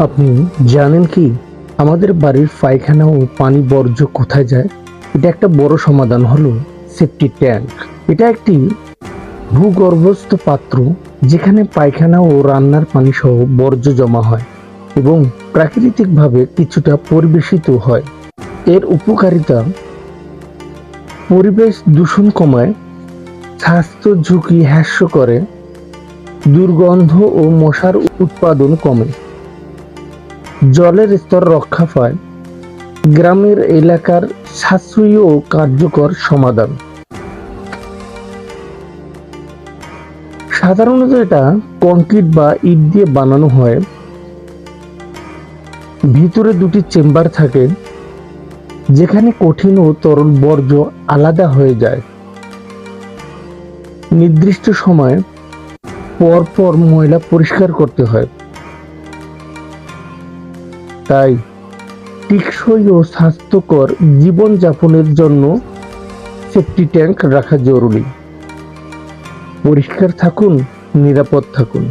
আপনি জানেন কি আমাদের বাড়ির পায়খানা ও পানি বর্জ্য কোথায় যায়? এটা একটা বড় সমাধান হলো সেপটিক ট্যাঙ্ক। এটা একটি ভূগর্ভস্থ পাত্র যেখানে পায়খানা ও রান্নার পানি সহ বর্জ্য জমা হয় এবং প্রাকৃতিকভাবে কিছুটা পরিবেশিত হয়। এর উপকারিতা: পরিবেশ দূষণ কমায়, স্বাস্থ্য ঝুঁকি হ্রাস করে, দুর্গন্ধ ও মশার উৎপাদন কমে, জলের স্তর রক্ষা পায়, গ্রামের এলাকার সাশ্রয়ী ও কার্যকর সমাধান। সাধারণত এটা কংক্রিট বা ইট দিয়ে বানানো হয়। ভিতরে দুটি চেম্বার থাকে যেখানে কঠিন ও তরল বর্জ্য আলাদা হয়ে যায়। নির্দিষ্ট সময় পর পর ময়লা পরিষ্কার করতে হয়। তাই টেকসই ও স্বাস্থ্যকর জীবনযাপনের জন্য সেপটি ট্যাঙ্ক রাখা জরুরি। পরিষ্কার থাকুন, নিরাপদ থাকুন।